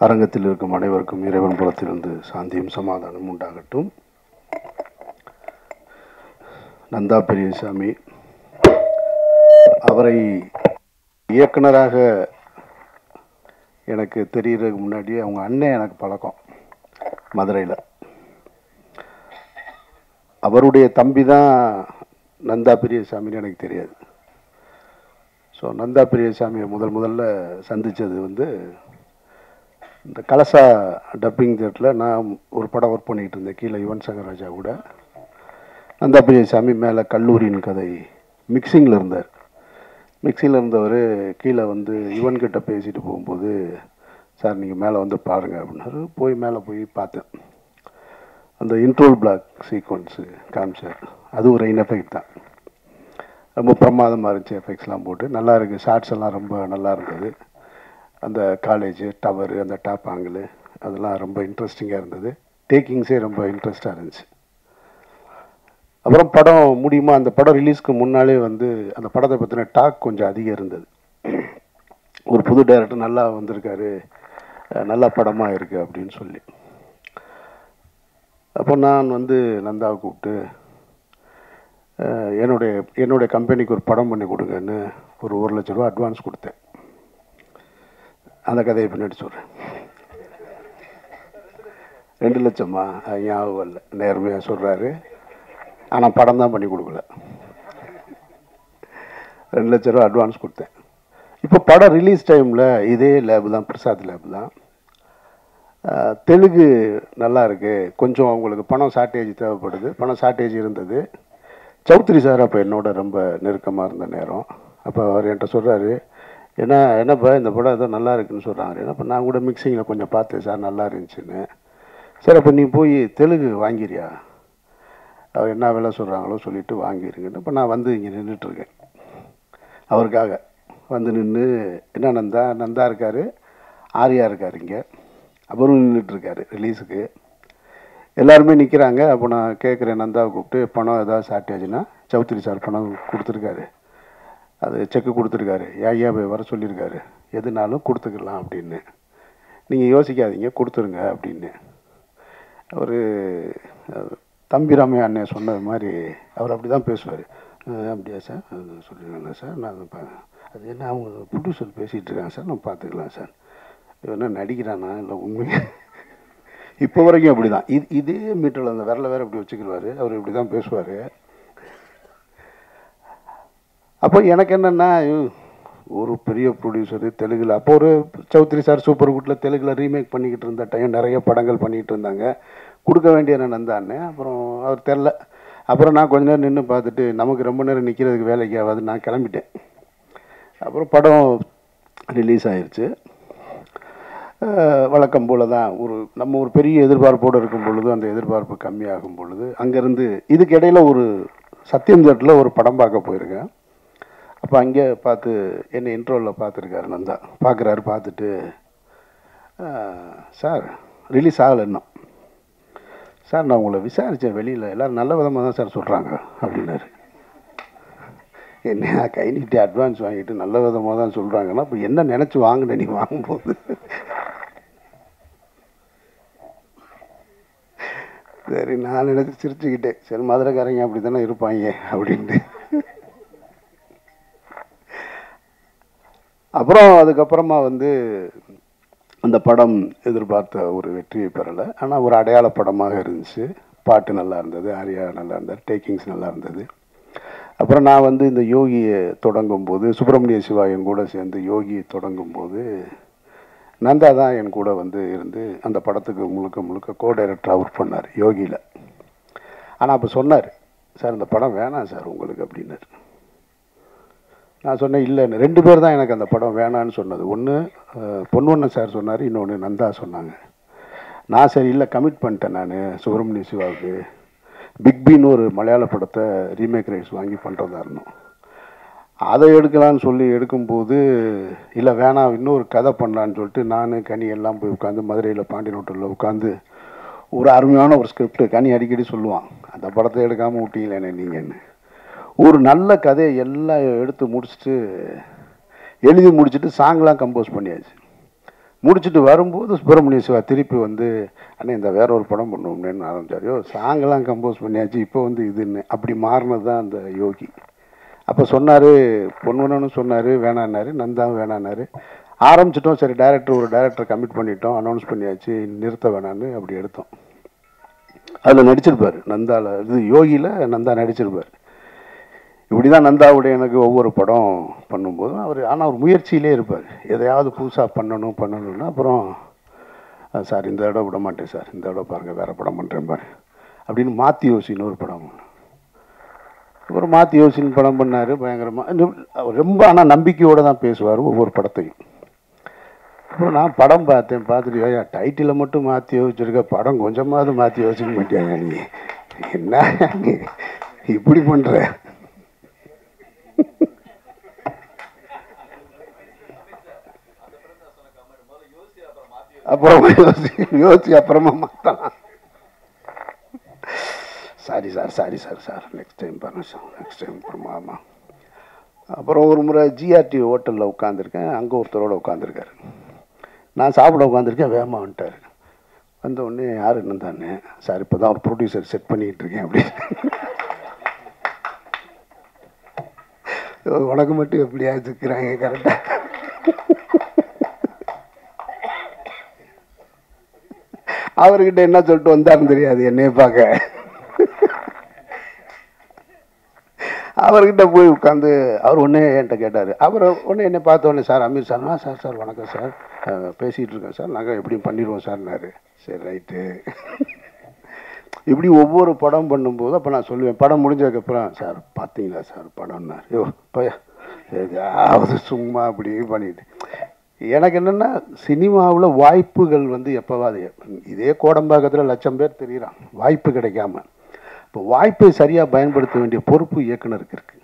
அரங்கத்தில் இருக்கும் அனைவருக்கும் இறைவன் புறத்திலிருந்து சாந்தியும் சமாதானம் உண்டாகட்டும். நந்தா பெரியசாமி அவரை இயக்குனராக எனக்கு தெரியறதுக்கு முன்னாடி அவங்க அண்ணன் எனக்கு பழக்கம் மதுரையில். அவருடைய தம்பி தான் நந்தா பெரியசாமின்னு எனக்கு தெரியாது. ஸோ நந்தா பெரியசாமியை முதல்ல சந்தித்தது வந்து இந்த கலசா டப்பிங் தியேட்டரில் நான் ஒரு படம் ஒர்க் பண்ணிகிட்டு இருந்தேன் கீழே யுவன் சங்கர் ராஜா கூட. நந்தா பெரியசாமி மேலே கல்லூரியின் கதை மிக்சிங்கில் இருந்தார். மிக்சிங்கில் இருந்தவர் கீழே வந்து யுவன்கிட்ட பேசிட்டு போகும்போது, சார் நீங்கள் மேலே வந்து பாருங்கள் அப்படின்னாரு. மேலே போய் பார்த்தேன். அந்த இன்ட்ரோல் பிளாக் சீக்வன்ஸு காமிச்சார். அது ஒரு எஃபெக்ட் தான், ரொம்ப பிரமாதமாக இருந்துச்சு. எஃபெக்ட்ஸ்லாம் போட்டு நல்லா இருக்குது. ஷார்ட்ஸ் எல்லாம் ரொம்ப நல்லா இருந்தது. அந்த காலேஜு டவரு, அந்த டாப் ஆங்கிள், அதெல்லாம் ரொம்ப இன்ட்ரெஸ்டிங்காக இருந்தது. டேக்கிங்ஸே ரொம்ப இன்ட்ரெஸ்டாக இருந்துச்சு. அப்புறம் படம் முடியுமா, அந்த படம் ரிலீஸ்க்கு முன்னாலே வந்து அந்த படத்தை பற்றின டாக் கொஞ்சம் அதிகம் இருந்தது. ஒரு புது டைரக்டர் நல்லா வந்திருக்காரு, நல்ல படமாக இருக்குது அப்படின்னு சொல்லி. அப்போ நான் வந்து நந்தாவை கூப்பிட்டு என்னுடைய கம்பெனிக்கு ஒரு படம் பண்ணி கொடுங்கன்னு ஒரு 1 லட்ச ரூபா அட்வான்ஸ் கொடுத்தேன். அந்த கதையை பின்னாடி சொல்கிறேன். 2 லட்சமா ஞாபகம் இல்லை, நேர்மையாக சொல்கிறாரு. ஆனால் படம் தான் பண்ணி கொடுக்கல. 2 லட்ச ரூபா அட்வான்ஸ் கொடுத்தேன். இப்போ படம் ரிலீஸ் டைமில் இதே லேபு தான், பிரசாத் லேபு தான். தெலுங்கு நல்லா இருக்குது, கொஞ்சம் அவங்களுக்கு பணம் ஷார்ட்டேஜ் தேவைப்படுது. பணம் ஷார்ட்டேஜ் இருந்தது. சௌத்ரி சார் அப்போ என்னோட ரொம்ப நெருக்கமாக இருந்த நேரம். அப்போ அவர் என்கிட்ட சொல்கிறாரு, என்னப்பா இந்த படம் ஏதோ நல்லா இருக்குன்னு சொல்கிறாங்க. என்னப்போ நான் கூட மிக்சிங்கில் கொஞ்சம் பார்த்தேன் சார், நல்லா இருந்துச்சுன்னு. சரி அப்போ நீ போய் தெலுங்கு வாங்கிறியா, அவர் என்ன வேலை சொல்கிறாங்களோ சொல்லிவிட்டு வாங்கிருங்கன்னு. இப்போ நான் வந்து இங்கே நின்றுட்டுருக்கேன் அவருக்காக. வந்து நின்று என்ன நந்தா இருக்கார், ஆர்யா இருக்கார், இங்கே அவரும் நின்றுட்டுருக்காரு ரிலீஸுக்கு. எல்லாருமே நிற்கிறாங்க. அப்போ நான் கேட்குறேன் நந்தாவை கூப்பிட்டு, பணம் ஏதாவது ஷார்ட்டேஜ்னா, சௌத்ரி சார் பணம் கொடுத்துருக்காரு, அது செக்கு கொடுத்துருக்காரு, ஐயா போய் வர சொல்லியிருக்காரு, எதுனாலும் கொடுத்துக்கலாம் அப்படின்னு, நீங்கள் யோசிக்காதீங்க கொடுத்துருங்க அப்படின்னு. அவர் தம்பிராமையா அண்ணன் சொன்னது மாதிரி அவர் அப்படி தான் பேசுவார். அப்படியா சார், சொல்லிடுங்க சார், நான் அது என்ன அவங்க ப்ரொடியூசர் பேசிகிட்டு இருக்காங்க சார், நான் பார்த்துக்கலாம் சார். என்ன நடிக்கிறானா இல்லை உண்மையாக? இப்போ வரைக்கும் அப்படி தான். இதே மீட்டரில் அந்த விரலை வேறு இப்படி வச்சுக்கிடுவார். அவர் இப்படி தான் பேசுவார். அப்போ எனக்கு என்னென்னா, ஒரு பெரிய ப்ரொடியூசரு தெலுங்கில், அப்போ ஒரு சௌத்ரி சார் சூப்பர் குட்டில் தெலுங்கில் ரீமேக் பண்ணிக்கிட்டு இருந்த டைம் நிறைய படங்கள் பண்ணிகிட்டு இருந்தாங்க. கொடுக்க வேண்டிய நந்தான்னு. அப்புறம் அவர் தெரில. அப்புறம் நான் கொஞ்ச நேரம் நின்று பார்த்துட்டு, நமக்கு ரொம்ப நேரம் நிற்கிறதுக்கு வேலைக்கு ஆகாது, நான் கிளம்பிட்டேன். அப்புறம் படம் ரிலீஸ் ஆயிடுச்சு. வழக்கம் போல் தான் நம்ம ஒரு பெரிய எதிர்பார்ப்போடு இருக்கும் பொழுது அந்த எதிர்பார்ப்பு கம்மியாகும் பொழுது அங்கேருந்து இதுக்கு இடையில் ஒரு சத்தியம் தேட்டரில் ஒரு படம் பார்க்க போயிருக்கேன். அப்போ அங்கே பார்த்து என்னை இன்ட்ரோவில் பார்த்துருக்காரு நந்தா. பார்க்குறாரு. பார்த்துட்டு, சார் ரிலீஸ் ஆகலை இன்னும் சார், நான் உங்களை விசாரித்தேன் வெளியில், எல்லோரும் நல்ல விதமாக தான் சார் சொல்கிறாங்க அப்படின்னாரு. என்ன கை நீட்டி அட்வான்ஸ் வாங்கிட்டு நல்ல விதமாக தான் சொல்கிறாங்கன்னா, இப்போ என்ன நினச்சி வாங்கினேன் நீ வாங்கும்போது? சரி நான் நினச்சி சிரிச்சுக்கிட்டேன், சரி மதுரைக்காரங்க அப்படி தானே இருப்பாங்க அப்படின்ட்டு. அப்புறம் அதுக்கப்புறமா வந்து அந்த படம் எதிர்பார்த்த ஒரு வெற்றியை பெறலை. ஆனால் ஒரு அடையாள படமாக இருந்துச்சு. பாட்டு நல்லா இருந்தது, ஆர்யா நல்லா இருந்தார், டேக்கிங்ஸ் நல்லா இருந்தது. அப்புறம் நான் வந்து இந்த யோகியை தொடங்கும்போது, சுப்பிரமணிய சிவா என் கூட சேர்ந்து யோகியை தொடங்கும்போது நந்தா தான் என் கூட வந்து இருந்து அந்த படத்துக்கு முழுக்க கோ டைரக்டராக ஒர்க் பண்ணார் யோகியில். ஆனால் அப்போ சொன்னார், சார் இந்த படம் வேணாம் சார் உங்களுக்கு அப்படின்னாரு. நான் சொன்னேன் இல்லைன்னு. 2 பேர் தான் எனக்கு அந்த படம் வேணான்னு சொன்னது. ஒன்று பொன்வண்ணன் சார் சொன்னார், இன்னொன்று நந்தா சொன்னாங்க. நான் சரி இல்லை கமிட் பண்ணிட்டேன் நான் சுப்பிரமணிய சிவாவுக்கு. பிக் பின்னு ஒரு மலையாள படத்தை ரீமேக் ரைட்ஸ் வாங்கி பண்ணுறதா இருந்தோம். அதை எடுக்கலான்னு சொல்லி எடுக்கும்போது இல்லை வேணாம் இன்னொரு கதை பண்ணலான்னு சொல்லிட்டு நான் கனி எல்லாம் போய் உட்காந்து மதுரையில் பாண்டியன் ஹோட்டலில் உட்காந்து ஒரு அருமையான ஒரு ஸ்கிரிப்ட் கனி அடிக்கடி சொல்லுவான், அந்த படத்தை எடுக்காமல் விட்டீங்களேண்ணே நீங்கன்னு. ஒரு நல்ல கதையை எல்லாம் எடுத்து முடிச்சுட்டு எழுதி முடிச்சுட்டு சாங்லாம் கம்போஸ் பண்ணியாச்சு. முடிச்சுட்டு வரும்போது சுப்பிரமணிய சிவா திருப்பி வந்து அண்ணே இந்த வேற ஒரு படம் பண்ணுவோம்னு ஆரம்பிச்சார். சாங்கெல்லாம் கம்போஸ் பண்ணியாச்சு, இப்போ வந்து இதுன்னு அப்படி மாறினது தான் அந்த யோகி. அப்போ சொன்னார், பொன்வனன்னு சொன்னார், வேணான்னாரு, நந்தாவும் வேணான்னாரு. ஆரம்பிச்சிட்டோம், சரி ஒரு டைரக்டரை கமிட் பண்ணிட்டோம், அனௌன்ஸ் பண்ணியாச்சு, நிறுத்த வேணான்னு அப்படி எடுத்தோம். அதில் நடிச்சிருப்பார் நந்தாவில், இது யோகியில் நந்தா நடிச்சிருப்பார். இப்படி தான் நந்தாவுடைய எனக்கு ஒவ்வொரு படம் பண்ணும்போதும் ஆனால் அவர் முயற்சியிலே இருப்பார், எதையாவது புதுசாக பண்ணணும்னா அப்புறம் சார் இந்த இடம் விட மாட்டேன் சார், இந்த இடம் பாருங்கள் வேறு படம் பண்ணுறேன் பாரு அப்படின்னு மாற்றி யோசின்னு ஒரு படம். அப்புறம் மாற்றி யோசின்னு படம் பண்ணார் பயங்கரமாக, ரொம்ப ஆனால் நம்பிக்கையோடு தான் பேசுவார் ஒவ்வொரு படத்தையும். அப்புறம் நான் படம் பார்த்துட்டு ஐயா டைட்டிலை மட்டும் மாற்றி யோசிச்சிருக்க, படம் கொஞ்சமாவது மாற்றி யோசிக்க மாட்டியாங்க, நீ என்ன நீ இப்படி பண்ணுற. அப்புறம் யோசி அப்புறமா மாற்றலாம். சாரி சார் நெக்ஸ்ட் டைம் பாருங்க சார், நெக்ஸ்ட் டைம் அப்புறமா. அப்புறம் ஒரு முறை ஜிஆர்டி ஹோட்டலில் உட்காந்துருக்கேன், அங்கே ஒருத்தரோடு உட்காந்துருக்காரு. நான் சாப்பிட உட்காந்துருக்கேன், வேகமாக வந்துட்டார். வந்த உடனே யார் இருந்தானே, சார் இப்போ தான் ஒரு ப்ரொடியூசர் செட் பண்ணிக்கிட்டு இருக்கேன் அப்படின்னு. உனக்கு மட்டும் எப்படியா இருக்கிறாங்க கரெக்டாக. அவர்கிட்ட என்ன சொல்லிட்டு வந்தாருன்னு தெரியாது, என்னைய பார்க்க. அவர்கிட்ட போய் உட்காந்து அவர் ஒன்றே என்கிட்ட கேட்டார். அவர் ஒன்று என்னை பார்த்த உடனே, சார் அமீர் சார்னா, சார் வணக்கம் சார், பேசிகிட்டு இருக்கேன் சார், நாங்கள் எப்படியும் பண்ணிடுவோம் சார்னாரு. சரி ரைட்டு. இப்படி ஒவ்வொரு படம் பண்ணும்போது அப்போ நான் சொல்லுவேன், படம் முடிஞ்சதுக்கப்புறம் சார் பார்த்தீங்களா சார் படம்னார். பையா ஏதாவது சும்மா அப்படி பண்ணிட்டு. எனக்கு என்னென்னா சினிமாவில் வாய்ப்புகள் வந்து எப்போவாது, இதே கோடம்பாக்கத்தில் லட்சம் பேர் தெரியுறான் வாய்ப்பு கிடைக்காம. இப்போ வாய்ப்பை சரியாக பயன்படுத்த வேண்டிய பொறுப்பு இயக்குனருக்கு இருக்குது.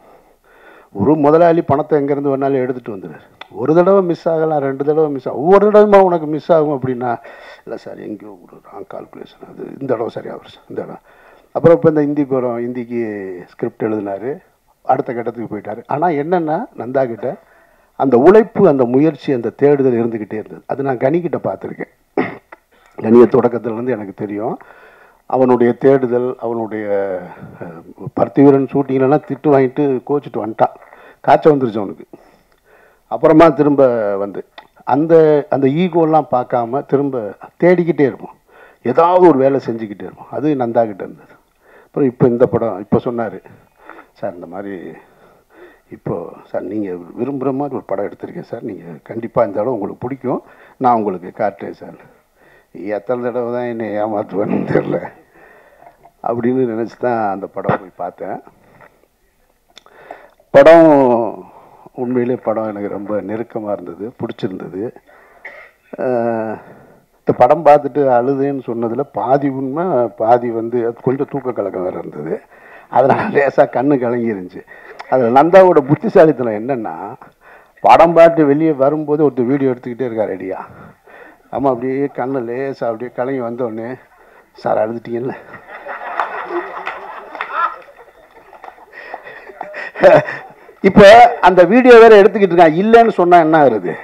ஒரு முதலாளி பணத்தை எங்கேருந்து வேணாலும் எடுத்துகிட்டு வந்துடுறாரு. ஒரு தடவை மிஸ் ஆகலாம், 2 தடவை மிஸ் ஆகும், ஒவ்வொரு தடவைமா உனக்கு மிஸ் ஆகும் அப்படின்னா, இல்லை சார் எங்கேயோ ஒரு ராங் கால்குலேஷன், அது இந்த தடவை சரியாக வரும் இந்த இடம். அப்புறம் இப்போ இந்த ஹிந்திக்கு ஸ்கிரிப்ட் எழுதினார், அடுத்த கட்டத்துக்கு போயிட்டார். ஆனால் என்னென்னா நந்தா கிட்ட அந்த உழைப்பு, அந்த முயற்சி, அந்த தேடுதல் இருந்துக்கிட்டே இருந்தது. அது நான் கனிக்கிட்ட பார்த்துருக்கேன். கனிய தொடக்கத்துலேருந்து எனக்கு தெரியும். அவனுடைய தேடுதல், அவனுடைய பர்த்திவீரன் ஷூட்டிங்லாம் திட்டு வாங்கிட்டு கோச்சிட்டு வந்துட்டான், காய்ச்சல் வந்துருச்சு அவனுக்கு. அப்புறமா திரும்ப வந்து அந்த அந்த ஈகோலாம் பார்க்காம திரும்ப தேடிக்கிட்டே இருப்போம், ஏதாவது ஒரு வேலை செஞ்சுக்கிட்டே இருப்போம். அது நந்தாக்கிட்ட இருந்தது. அப்புறம் இப்போ இந்த படம் இப்போ சொன்னார், சார் இந்த மாதிரி இப்போது சார் நீங்கள் விரும்புகிற மாதிரி ஒரு படம் எடுத்திருக்கேன் சார், நீங்கள் கண்டிப்பாக இந்த தடவை உங்களுக்கு பிடிக்கும், நான் உங்களுக்கு காட்டுறேன் சார். எத்தனை தடவை தான் என்னை ஏமாற்றுவேன்னு தெரில அப்படின்னு நினச்சி தான் அந்த படம் போய் பார்த்தேன். படம் உண்மையிலே படம் எனக்கு ரொம்ப நெருக்கமாக இருந்தது, பிடிச்சிருந்தது. இந்த படம் பார்த்துட்டு அழுதுன்னு சொன்னதில் பாதி உண்மை, பாதி வந்து கொஞ்சம் தூக்க கலக்கம் வேறு இருந்தது. அதனால் லேசாக கண்ணு கலங்கி இருந்துச்சு. அதில் நந்தாவோட புத்திசாலித்தனம் என்னென்னா, படம் பார்த்து வெளியே வரும்போது ஒருத்தர் வீடியோ எடுத்துக்கிட்டே இருக்கார் ரெடியா. ஆமாம், அப்படியே கண்ணு லேசாக அப்படியே கலங்கி வந்தோடனே, சார் அழுதுட்டீங்கல்ல. இப்போ அந்த வீடியோ வேறு எடுத்துக்கிட்டு இருக்கான், இல்லைன்னு சொன்னால் என்ன ஆகுது,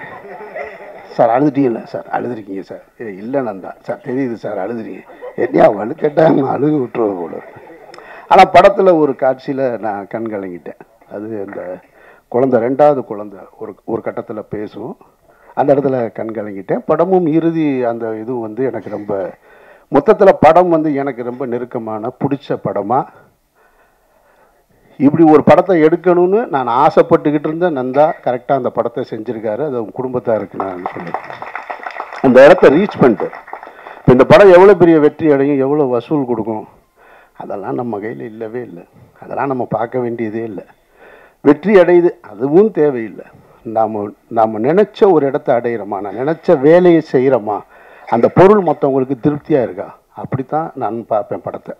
சார் அழுதுட்டீங்கல்ல, சார் அழுதுருக்கீங்க சார், இல்லை நந்தா சார் தெரியுது சார் அழுதுறீங்க, என்னையா வலுக்கட்டாங்க அழுகு விட்டுருவோம் போல. ஆனால் படத்தில் ஒரு காட்சியில் நான் கண் கலங்கிட்டேன். அது இந்த குழந்தை, 2வது குழந்தை ஒரு கட்டத்தில் பேசும், அந்த இடத்துல கண் கலங்கிட்டேன். படமும் இறுதி அந்த இதுவும் வந்து எனக்கு ரொம்ப, மொத்தத்தில் படம் வந்து எனக்கு ரொம்ப நெருக்கமான பிடிச்ச படமாக, இப்படி ஒரு படத்தை எடுக்கணும்னு நான் ஆசைப்பட்டுக்கிட்டு இருந்தேன். நந்தா கரெக்டாக அந்த படத்தை செஞ்சுருக்காரு. அது அவங்க குடும்பத்தாருக்கு நான் சொல்லுவேன், அந்த இடத்த ரீச் பண்ணிட்டு. இப்போ இந்த படம் எவ்வளோ பெரிய வெற்றி அடையும், எவ்வளோ வசூல் கொடுக்கும், அதெல்லாம் நம்ம கையில் இல்லவே இல்லை. அதெல்லாம் நம்ம பார்க்க வேண்டியதே இல்லை. வெற்றி அடையுது, அதுவும் தேவையில்லை. நாம் நினச்ச ஒரு இடத்த அடையிறோமா, நான் நினச்ச வேலையை செய்கிறோமா, அந்த பொருள் மற்றவங்களுக்கு திருப்தியாக இருக்கா, அப்படித்தான் நான் பார்ப்பேன் படத்தை.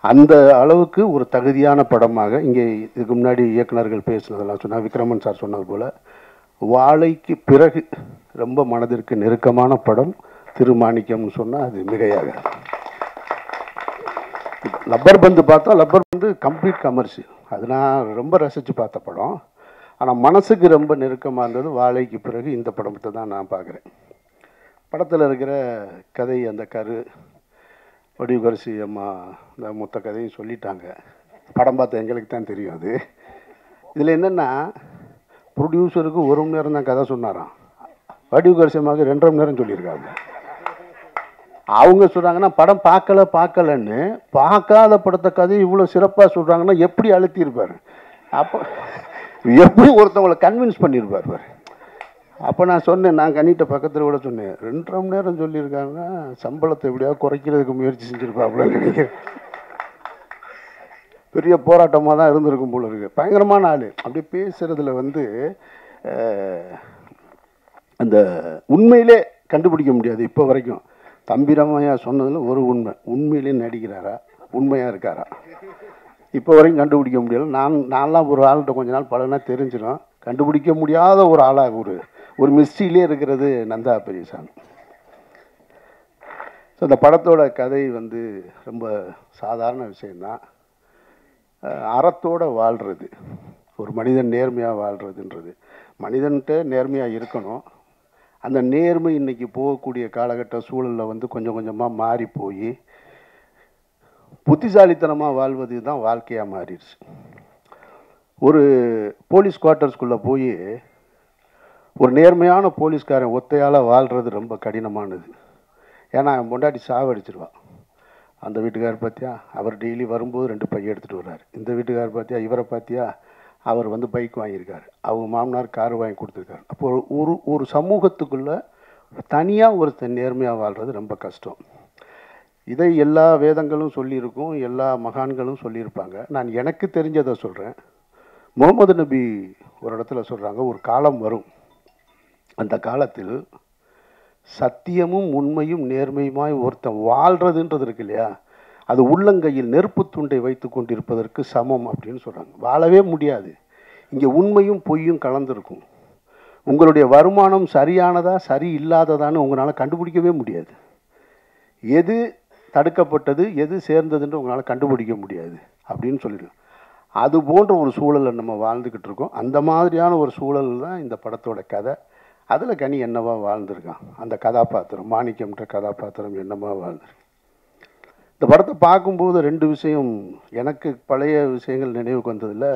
அந்த அளவுக்கு ஒரு தகுதியான படமாக இங்கே இதுக்கு முன்னாடி இயக்குனர்கள் பேசுனதெல்லாம் சொன்னால், விக்ரமன் சார் சொன்னது போல் வாழைக்கு பிறகு ரொம்ப மனதிற்கு நெருக்கமான படம் திருமாணிக்கம்னு சொன்னால் அது மிகையாக. லப்பர் பந்து பார்த்தா, லப்பர் பந்து கம்ப்ளீட் கமர்ஷியல், அது நான் ரொம்ப ரசித்து பார்த்த படம். ஆனால் மனசுக்கு ரொம்ப நெருக்கமாக இருந்தது வாழைக்கு பிறகு இந்த படத்தை தான் நான் பார்க்குறேன். படத்தில் இருக்கிற கதை அந்த வடிவுகரசி அம்மா இந்த மொத்த கதையும் சொல்லிட்டாங்க. படம் பார்த்த எங்களுக்கு தான் தெரியும் அது. இதில் என்னென்னா, ப்ரொடியூசருக்கு 1 மணி நேரம் தான் கதை சொன்னாராம், வடிவுகரசி அம்மாவுக்கு 2.5 மணி நேரம் சொல்லியிருக்காங்க. அவங்க சொல்கிறாங்கன்னா படம் பார்க்கலன்னு பார்க்காத படத்தை கதை இவ்வளோ சிறப்பாக சொல்கிறாங்கன்னா எப்படி அழுத்தியிருப்பார், அப்போ எப்படி ஒருத்தவங்களை கன்வின்ஸ் பண்ணியிருப்பார் பாரு. அப்போ நான் சொன்னேன், நான் கண்ணிட்ட பக்கத்தில் கூட சொன்னேன், 2.5 மணி நேரம் சொல்லியிருக்காங்கன்னா சம்பளத்தை எப்படியாவது குறைக்கிறதுக்கு முயற்சி செஞ்சுருப்பாப்புல நினைக்கிறேன். பெரிய போராட்டமாக தான் இருந்திருக்கும் போல இருக்குது. பயங்கரமான ஆள். அப்படி பேசுகிறதுல வந்து அந்த உண்மையிலே கண்டுபிடிக்க முடியாது. இப்போ வரைக்கும் தம்பிராமையா சொன்னதில் ஒரு உண்மையிலே நடிக்கிறாரா, உண்மையாக இருக்காரா, இப்போ வரைக்கும் கண்டுபிடிக்க முடியல. நான்லாம் ஒரு ஆள்கிட்ட கொஞ்ச நாள் பழகினா தெரிஞ்சிடும். கண்டுபிடிக்க முடியாத ஒரு ஆளாக ஒரு மிஸ்ட்ரியிலே இருக்கிறது நந்தா பெரியசாமி. ஸோ அந்த படத்தோட கதை வந்து ரொம்ப சாதாரண விஷயந்தான். அறத்தோடு வாழ்கிறது, ஒரு மனிதன் நேர்மையாக வாழ்கிறதுன்றது. மனிதன்கிட்ட நேர்மையாக இருக்கணும். அந்த நேர்மை இன்றைக்கி போகக்கூடிய காலகட்ட சூழலில் வந்து கொஞ்சம் கொஞ்சமாக மாறி போய் புத்திசாலித்தனமாக வாழ்வது தான் வாழ்க்கையாக மாறிடுச்சு. ஒரு போலீஸ் குவார்ட்டர்ஸ்குள்ளே போய் ஒரு நேர்மையான போலீஸ்காரன் ஒத்தையால் வாழ்கிறது ரொம்ப கடினமானது. ஏன்னா அவன் பொண்டாட்டி சாவடிச்சிருவான். அந்த வீட்டுக்காரர் பார்த்தியா, அவர் டெய்லி வரும்போது 2 பை எடுத்துகிட்டு வர்றாரு. இந்த வீட்டுக்காரர் பார்த்தியா, இவரை பார்த்தியா, அவர் வந்து பைக் வாங்கியிருக்காரு, அவங்க மாமனார் கார் வாங்கி கொடுத்துருக்காரு. அப்போது ஒரு சமூகத்துக்குள்ளே தனியாக ஒருத்தர் நேர்மையாக வாழ்கிறது ரொம்ப கஷ்டம். இதை எல்லா வேதங்களும் சொல்லியிருக்கும், எல்லா மகான்களும் சொல்லியிருப்பாங்க. நான் எனக்கு தெரிஞ்சதை சொல்கிறேன். முகமது நபி ஒரு இடத்துல சொல்கிறாங்க, ஒரு காலம் வரும், அந்த காலத்தில் சத்தியமும் உண்மையும் நேர்மையுமாய் ஒருத்தன் வாழ்கிறதுன்றது இருக்கு இல்லையா, அது உள்ளங்கையில் நெருப்பு துண்டை வைத்து கொண்டிருப்பதற்கு சமம் அப்படின்னு சொல்கிறாங்க. வாழவே முடியாது. இங்கே உண்மையும் பொய்யும் கலந்துருக்கும். உங்களுடைய வருமானம் சரியானதா சரி இல்லாததான்னு உங்களால் கண்டுபிடிக்கவே முடியாது. எது தடுக்கப்பட்டது எது சேர்ந்ததுன்னு உங்களால் கண்டுபிடிக்க முடியாது அப்படின்னு சொல்லிடுவோம். அது போன்ற ஒரு சூழலை நம்ம வாழ்ந்துக்கிட்டு இருக்கோம். அந்த மாதிரியான ஒரு சூழல் தான் இந்த படத்தோட கதை. அதில் கனி என்னவா வாழ்ந்துருக்கான், அந்த கதாபாத்திரம் மாணிக்கம்ன்ற கதாபாத்திரம் என்னவா வாழ்ந்துருக்கு. இந்த படத்தை பார்க்கும்போது 2 விஷயம் எனக்கு பழைய விஷயங்கள் நினைவுக்கு வந்ததில்,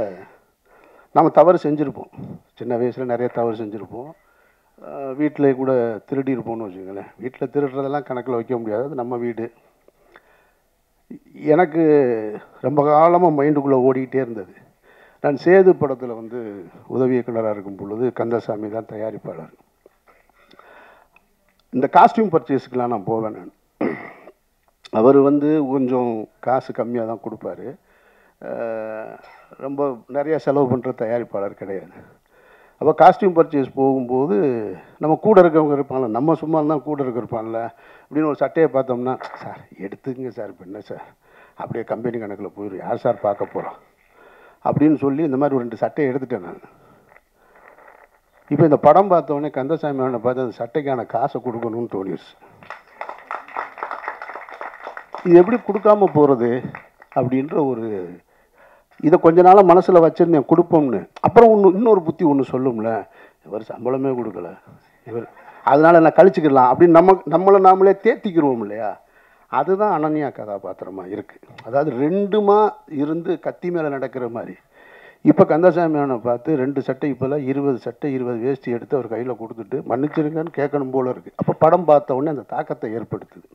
நம்ம தவறு செஞ்சுருப்போம், சின்ன வயசில் நிறைய தவறு செஞ்சுருப்போம். வீட்டில் கூட திருடி இருப்போம்னு வச்சுக்கோங்களேன். வீட்டில் திருடுறதெல்லாம் கணக்கில் வைக்க முடியாது, அது நம்ம வீடு. எனக்கு ரொம்ப காலமாக மைண்டுக்குள்ளே ஓடிக்கிட்டே இருந்தது. நான் சேது படத்தில் வந்து உதவி இயக்குனராக இருக்கும் பொழுது கந்தசாமி தான் தயாரிப்பாளர். இந்த காஸ்டியூம் பர்ச்சேஸுக்கெலாம் நான் போவேன். நான் அவர் வந்து கொஞ்சம் காசு கம்மியாக தான் கொடுப்பாரு. ரொம்ப நிறையா செலவு பண்ணுற தயாரிப்பாளர் கிடையாது. அப்போ காஸ்டியூம் பர்ச்சேஸ் போகும்போது நம்ம கூட இருக்கவங்க இருப்பாங்கள்ல, நம்ம சும்மா இருந்தால் கூட இருப்பாங்கள்ல அப்படின்னு ஒரு சட்டையை பார்த்தோம்னா, சார் எடுத்துக்கங்க சார், இப்போ என்ன சார் அப்படியே கம்பெனி கணக்கில் போயிடும், யார் சார் பார்க்க போகிறோம் அப்படின்னு சொல்லி இந்த மாதிரி ஒரு 2 சட்டையை எடுத்துட்டேன் நான். இப்போ இந்த படம் பார்த்தோடனே கந்தசாமி அவனை பார்த்து அந்த சட்டைக்கான காசை கொடுக்கணும்னு தோணிடுச்சு. இது எப்படி கொடுக்காம போகிறது அப்படின்ற ஒரு இதை கொஞ்ச நாளாக மனசில் வச்சுருந்தேன், கொடுப்போம்னு. அப்புறம் இன்னொரு புத்தி ஒன்று சொல்லும்ல, இவர் சம்பளமே கொடுக்கல, இவர் அதனால் நான் கழிச்சுக்கலாம் அப்படின்னு நம்மளை நாமளே தேத்திக்கிடுவோம் இல்லையா. அதுதான் அனன்யா கதாபாத்திரமாக இருக்குது. அதாவது 2மா இருந்து கத்தி மேலே நடக்கிற மாதிரி. இப்போ கந்தசாமி அவனை பார்த்து 2 சட்டை, இப்போல்லாம் 20 சட்டை 20 வேஷ்டி எடுத்து அவர் கையில் கொடுத்துட்டு மன்னிச்சிருங்கன்னு கேட்கணும் போல இருக்குது. அப்போ படம் பார்த்த உடனே அந்த தாக்கத்தை ஏற்படுத்துது.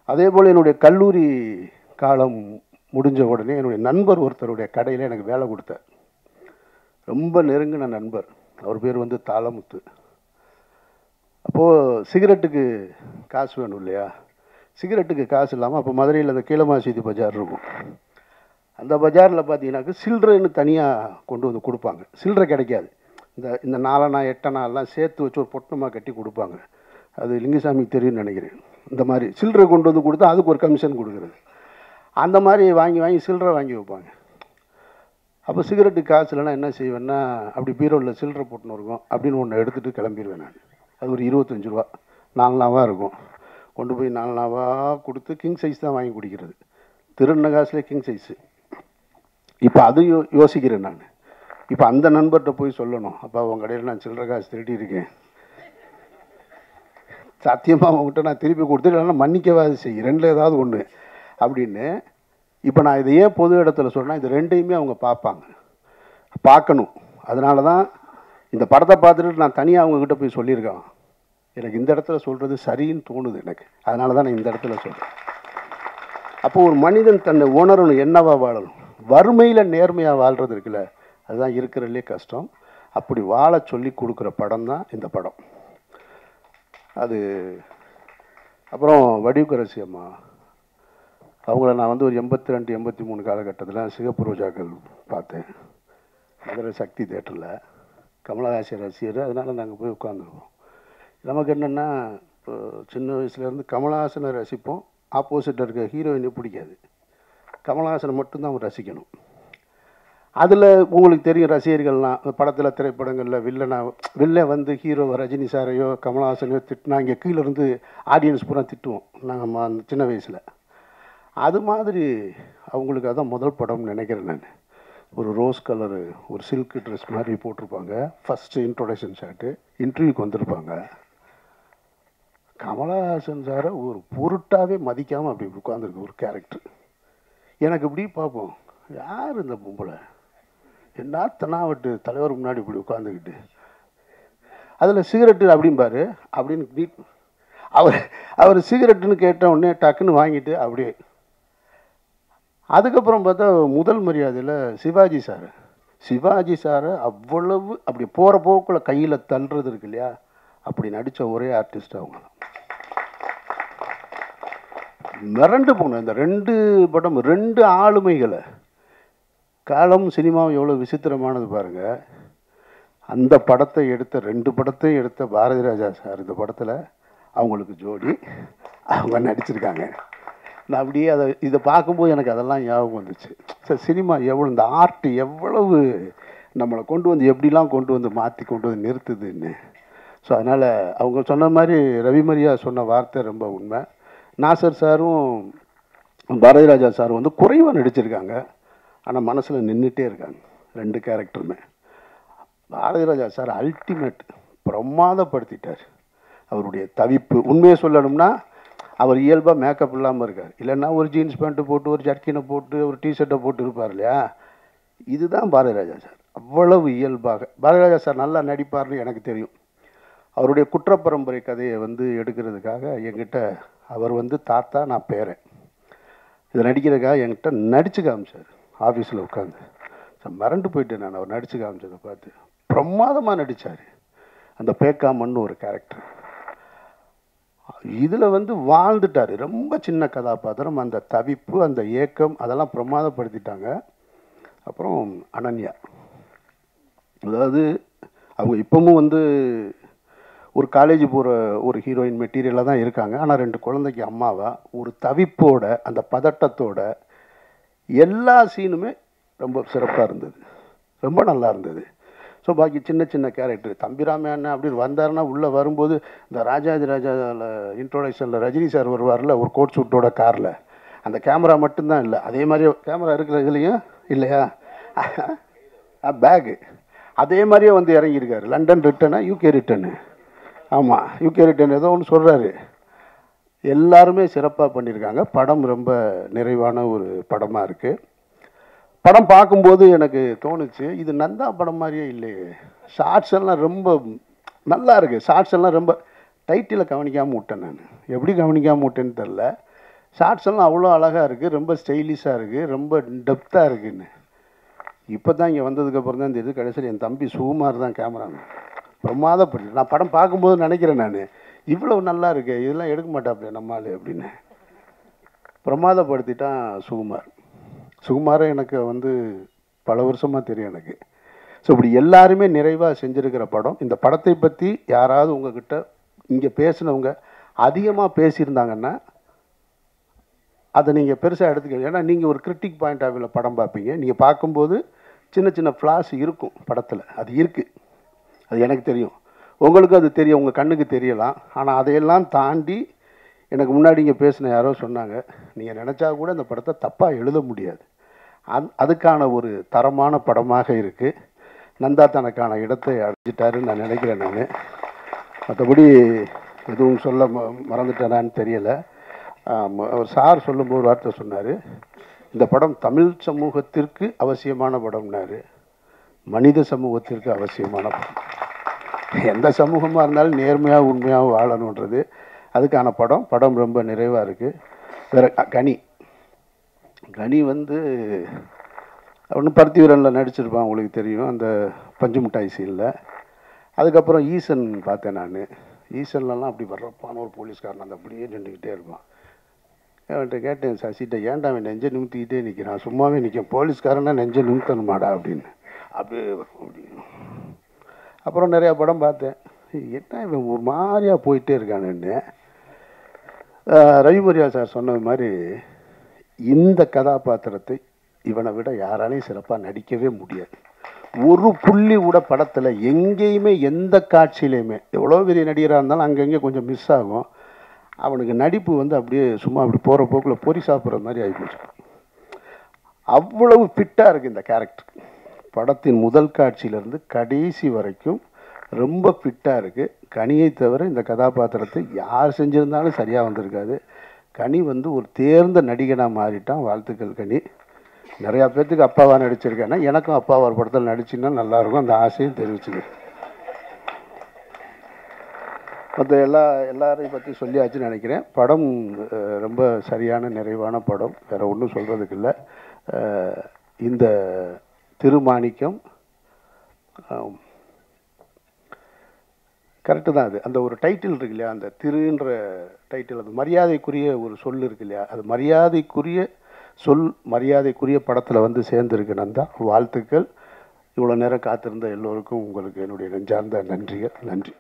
அதே போல் என்னுடைய கல்லூரி காலம் முடிஞ்ச உடனே என்னுடைய நண்பர் ஒருத்தருடைய கடையில் எனக்கு வேலை கொடுத்தார். ரொம்ப நெருங்கின நண்பர். அவர் பேர் வந்து தாளமுத்து. அப்போது சிகரெட்டுக்கு காசு வேணும் இல்லையா, சிகரெட்டுக்கு காசு இல்லாமல் அப்போ மதுரையில் அந்த கீழமாசீதி பஜார் இருக்கும். அந்த பஜாரில் பார்த்தீங்கன்னாக்க சில்லறைன்னு தனியாக கொண்டு வந்து கொடுப்பாங்க. சில்லறை கிடைக்காது. இந்த 4 8 எல்லாம் சேர்த்து வச்சு ஒரு பொட்டமாக கட்டி கொடுப்பாங்க. அது லிங்கசாமிக்கு தெரியும்னு நினைக்கிறேன். இந்த மாதிரி சில்லறை கொண்டு வந்து கொடுத்தா அதுக்கு ஒரு கமிஷன் கொடுக்குறது. அந்த மாதிரி வாங்கி சில்லறை வாங்கி வைப்பாங்க. அப்போ சிகரெட்டுக்கு காசு இல்லைன்னா என்ன செய்வேன்னா, அப்படி பீரோவில் சில்லறை போட்டுன்னு இருக்கும் அப்படின்னு ஒன்று எடுத்துகிட்டு கிளம்பிடுவேன் நான். அது ஒரு 25 ரூபா 4 நாவாக இருக்கும். கொண்டு போய் 4 நாவாக கொடுத்து கிங் சைஸ் தான் வாங்கி குடிக்கிறது. திருண்ண காசுலேயே கிங் சைஸு. இப்போ அது யோசிக்கிறேன் நான். இப்போ அந்த நண்பர்கிட்ட போய் சொல்லணும், அப்போ அவங்க கடையில் நான் சில்லறை காசு திருடி இருக்கேன், சத்தியமாக அவங்ககிட்ட நான் திருப்பி கொடுத்துட்டு இல்லைன்னா மன்னிக்கவாது செய், ரெண்டில் ஏதாவது ஒன்று அப்படின்னு. இப்போ நான் இதை ஏன் பொது இடத்துல சொல்கிறேன்னா, இது ரெண்டையுமே அவங்க பார்க்கணும். அதனால தான் இந்த படத்தை பார்த்துட்டு நான் தனியாக அவங்கக்கிட்ட போய் சொல்லியிருக்கேன். எனக்கு இந்த இடத்துல சொல்கிறது சரின்னு தோணுது எனக்கு, அதனால தான் நான் இந்த இடத்துல சொல்கிறேன். அப்போது ஒரு மனிதன் தன்னை உணரணும், என்னவா வாழணும். வறுமையில் நேர்மையாக வாழ்கிறது இருக்குல்ல, அதுதான் இருக்கிறதுலே கஷ்டம். அப்படி வாழ சொல்லி கொடுக்குற படம் தான் இந்த படம். அது அப்புறம் வடிவுக்கரசி அம்மா அவங்கள நான் வந்து ஒரு 82, 83 காலகட்டத்தில் சிகப்பு ரோஜாக்கள் பார்த்தேன், மதுரை சக்தி தேட்டரில். கமலஹாசன் ரசிகர், அதனால் நாங்கள் போய் உட்காந்துருவோம். நமக்கு என்னென்னா, இப்போ சின்ன வயசுலேருந்து கமலஹாசனை ரசிப்போம், ஆப்போசிட்டில் இருக்க ஹீரோயினை பிடிக்காது, கமலஹாசனை மட்டும்தான் அவன் ரசிக்கணும். அதில் உங்களுக்கு தெரியும் ரசிகர்கள்லாம் படத்தில் திரைப்படங்களில் வில்ல வந்து ஹீரோ ரஜினி சாரையோ கமலஹாசனையோ திட்டினா இங்கே கீழேருந்து ஆடியன்ஸ் பூரா திட்டுவோம் நாங்கள் அந்த சின்ன வயசில். அது மாதிரி அவங்களுக்கு அதான் முதல் படம்னு நினைக்கிறேன் நான். ஒரு ரோஸ் கலரு ஒரு சில்க் ட்ரெஸ் மாதிரி போட்டிருப்பாங்க, ஃபஸ்ட்டு இன்ட்ரோடக்ஷன் ஷாட்டு, இன்டர்வியூக்கு வந்திருப்பாங்க. கமலஹாசன் சாரை ஒரு பொருட்டாகவே மதிக்காமல் அப்படி உட்காந்துருக்கு ஒரு கேரக்டர். எனக்கு இப்படி பார்ப்போம், யார் இந்த பொம்பளை, என்ன தனாவட்டு தலைவர் முன்னாடி இப்படி உட்காந்துக்கிட்டு, அதில் சிகரெட்டு அப்படிம்பாரு அப்படின்னு அவர் சிகரெட்டுன்னு கேட்ட உடனே டக்குன்னு வாங்கிட்டு அப்படியே. அதுக்கப்புறம் பார்த்தா முதல் மரியாதையில் சிவாஜி சாரை அவ்வளவு அப்படி போகிற போக்குள்ள கையில் தள்ளுறது இருக்கு இல்லையா, அப்படி நடித்த ஒரே ஆர்டிஸ்ட் அவங்க தான். மிரண்டு போனேன் இந்த 2 படம், 2 ஆளுமைகளை. காலம் சினிமாவும் எவ்வளோ விசித்திரமானது பாருங்கள். அந்த படத்தை எடுத்த 2 படத்தையும் எடுத்த பாரதி ராஜா சார் இந்த படத்தில் அவங்களுக்கு ஜோடி அவங்க நடிச்சிருக்காங்க. நான் அப்படியே இதை பார்க்கும்போது எனக்கு அதெல்லாம் ஞாபகம் வந்துச்சு. சார் சினிமா எவ்வளோ, இந்த ஆர்ட் எவ்வளவு நம்மளை கொண்டு வந்து எப்படிலாம் கொண்டு வந்து மாற்றி கொண்டு வந்து நிறுத்துதுன்னு. ஸோ அதனால் அவங்க சொன்ன மாதிரி ரவிமரியா சொன்ன வார்த்தை ரொம்ப உண்மை. நாசர் சாரும் பாரதி ராஜா சாரும் வந்து குறைவாக நடிச்சிருக்காங்க, ஆனால் மனசில் நின்றுட்டே இருக்காங்க 2 கேரக்டருமே. Bharathi Raja sir ultimate, பிரமாதப்படுத்திட்டார். அவருடைய தவிப்பு, உண்மையை சொல்லணும்னா அவர் இயல்பாக மேக்கப் இல்லாமல் இருக்கார், இல்லைன்னா ஒரு ஜீன்ஸ் பேண்ட்டு போட்டு ஒரு ஜர்க்கினை போட்டு ஒரு டிஷர்ட்டை போட்டு இருப்பார் இல்லையா. இதுதான் பாரதி ராஜா சார், அவ்வளவு இயல்பாக. பாரதி ராஜா சார் நல்லா நடிப்பார்னு எனக்கு தெரியும். அவருடைய குற்றப்பரம்பரை கதையை வந்து எடுக்கிறதுக்காக என்கிட்ட அவர் வந்து தாத்தா நான் பேரன் இதை நடிக்கிறதுக்காக என்கிட்ட நடிச்சு காமிச்சார் ஆஃபீஸில் உட்காந்து. மறண்டு போயிட்டேன் நான் அவர் நடிச்சு காமிச்சதை பார்த்து. பிரமாதமாக நடித்தார். அந்த பேக்காமன்னு ஒரு கேரக்டர் இதில் வந்து வாழ்ந்துட்டார். ரொம்ப சின்ன கதாபாத்திரம், அந்த தவிப்பு அந்த ஏக்கம் அதெல்லாம் பிரமாதப்படுத்திட்டாங்க. அப்புறம் அனன்யா, அதாவது அவங்க இப்போவும் வந்து ஒரு காலேஜ் போகிற ஒரு ஹீரோயின் மெட்டீரியலாக தான் இருக்காங்க, ஆனால் 2 குழந்தைக்கு அம்மாவாக ஒரு தவிப்போட அந்த பதட்டத்தோட எல்லா சீனுமே ரொம்ப சிறப்பாக இருந்தது, ரொம்ப நல்லா இருந்தது. ஸோ பாக்கி சின்ன சின்ன கேரக்டர் தம்பிராமே அண்ணன் அப்படின்னு வந்தாருன்னா உள்ளே வரும்போது இந்த ராஜாதி ராஜாவில் இன்ட்ரோடக்ஷனில் ரஜினி சார் வருவார்ல ஒரு கோட் சூட்டோட காரில், அந்த கேமரா மட்டும்தான் இல்லை, அதே மாதிரி கேமரா இருக்கிற இதுலேயும் இல்லையா பேகு அதே மாதிரியே வந்து இறங்கியிருக்காரு. லண்டன் ரிட்டனு யூகே ரிட்டனு, ஆமாம் யூகே ரிட்டன் ஏதோ ஒன்று சொல்கிறாரு. எல்லாருமே சிறப்பாக பண்ணியிருக்காங்க. படம் ரொம்ப நிறைவான ஒரு படமாக இருக்குது. படம் பார்க்கும்போது எனக்கு தோணுச்சு, இது நந்தா படம் மாதிரியே இல்லையே. ஷார்ட்ஸ் எல்லாம் ரொம்ப நல்லா இருக்குது. ஷார்ட்ஸ் எல்லாம் ரொம்ப டைட்டில் கவனிக்காமல் விட்டேன் நான், எப்படி கவனிக்காமல் விட்டேன்னு தெரில. ஷார்ட்ஸ் எல்லாம் அவ்வளோ அழகாக இருக்குது, ரொம்ப ஸ்டைலிஷாக இருக்குது, ரொம்ப டெப்த்தாக இருக்குன்னு. இப்போ தான் இங்கே வந்ததுக்கப்புறம் தான் இந்த இது கடைசியில் என் தம்பி சுகுமார் தான் கேமராமேன், பிரமாதப்பட்டு. நான் படம் பார்க்கும்போது நினைக்கிறேன் நான், இவ்வளவு நல்லா இருக்கு, இதெல்லாம் எடுக்க மாட்டாப்ல நம்மால் அப்படின்னு. பிரமாதப்படுத்திட்டான் சுகுமாரை எனக்கு வந்து பல வருஷமாக தெரியும் எனக்கு. ஸோ இப்படி எல்லாருமே நிறைவாக செஞ்சுருக்கிற படம். இந்த படத்தை பற்றி யாராவது உங்ககிட்ட இங்கே பேசினவங்க அதிகமாக பேசியிருந்தாங்கன்னா அதை நீங்கள் பெருசாக எடுத்துக்க. ஏன்னா நீங்கள் ஒரு கிரிட்டிக் பாயிண்ட் ஆஃப் வியூவில் படம் பார்ப்பீங்க. நீங்கள் பார்க்கும்போது சின்ன சின்ன ஃப்ளாஸ் இருக்கும் படத்தில், அது இருக்குது, அது எனக்கு தெரியும், உங்களுக்கு அது தெரியும், உங்கள் கண்ணுக்கு தெரியலாம். ஆனால் அதையெல்லாம் தாண்டி எனக்கு முன்னாடி இங்கே பேசின யாரோ சொன்னாங்க, நீங்கள் நினச்சா கூட அந்த படத்தை தப்பாக எழுத முடியாது. அதுக்கான ஒரு தரமான படமாக இருக்குது. நந்தா தனக்கான இடத்தை அடைஞ்சிட்டாருன்னு நான் நினைக்கிறேன் நான். மற்றபடி எதுவும் சொல்ல மறந்துட்டேனான்னு தெரியலை. சார் சொல்லும்போது ஒரு வார்த்தை சொன்னார், இந்த படம் தமிழ் சமூகத்திற்கு அவசியமான படம்னாரு. மனித சமூகத்திற்கு அவசியமான படம். எந்த சமூகமாக இருந்தாலும் நேர்மையாக உண்மையாக வாழணுன்றது அதுக்கான படம். படம் ரொம்ப நிறைவாக இருக்குது. வேறு கனி வந்து ஒன்று பருத்தி வீரனில் நடிச்சிருப்பான், உங்களுக்கு தெரியும், அந்த பஞ்சு மிட்டாய் சீனில். அதுக்கப்புறம் ஈசன் பார்த்தேன் நான். ஈசன்லலாம் அப்படி வர்றப்பான ஒரு போலீஸ்காரன் அந்த அப்படியே நின்றுக்கிட்டே இருப்பான். அவன்கிட்ட கேட்டேன், சசிட்ட, ஏன்டா அவன் நெஞ்சை நிமித்திக்கிட்டே நிற்கிறான், சும்மாவே நிற்கும், போலீஸ்காரனா நெஞ்சை நிமித்தணுமாடா அப்படின்னு. அப்படியே அப்புறம் நிறையா படம் பார்த்தேன். என்ன இவன் ஒரு மாதிரியாக போயிட்டே இருக்கானுன்னு. ரவிமரியா சார் சொன்னது மாதிரி இந்த கதாபாத்திரத்தை இவனை விட யாராலையும் சிறப்பாக நடிக்கவே முடியாது. ஒரு புள்ளி கூட படத்தில் எங்கேயுமே எந்த காட்சியிலையுமே எவ்வளோ பெரிய நடிகராக இருந்தாலும் அங்கங்கே கொஞ்சம் மிஸ் ஆகும். அவனுக்கு நடிப்பு வந்து அப்படியே சும்மா அப்படி போகிற போக்கில் பொறி சாப்பிட்ற மாதிரி ஆகிப்போச்சு. அவ்வளவு ஃபிட்டாக இருக்குது இந்த கேரக்டர். படத்தின் முதல் காட்சியிலேருந்து கடைசி வரைக்கும் ரொம்ப ஃபிட்டாக இருக்குது. கனியை தவிர இந்த கதாபாத்திரத்தை யார் செஞ்சுருந்தாலும் சரியாக வந்திருக்காது. கனி வந்து ஒரு தேர்ந்த நடிகனாக மாறிட்டான். வாழ்த்துக்கள் கனி. நிறையா பேர்த்துக்கு அப்பாவாக நடிச்சிருக்கேன்னா எனக்கும் அப்பாவா ஒரு படத்தில் நடிச்சுன்னா நல்லாயிருக்கும், அந்த ஆசையும் தெரிவிச்சுங்க. மற்ற எல்லாரையும் பற்றி சொல்லியாச்சுன்னு நினைக்கிறேன். படம் ரொம்ப சரியான நிறைவான படம், வேறு ஒன்றும் சொல்கிறதுக்கு இல்லை. இந்த திருமாணிக்கம் கரெக்டு தான். அது அந்த ஒரு டைட்டில் இருக்கு இல்லையா, அந்த திருன்ற டைட்டில், அது மரியாதைக்குரிய ஒரு சொல் இருக்கு இல்லையா, அது மரியாதைக்குரிய சொல் மரியாதைக்குரிய படத்தில் வந்து சேர்ந்துருக்கு. நந்தா, வாழ்த்துக்கள். இவ்வளோ நேரம் காத்திருந்த எல்லோருக்கும் உங்களுக்கு என்னுடைய நெஞ்சார்ந்த நன்றிகள். நன்றி.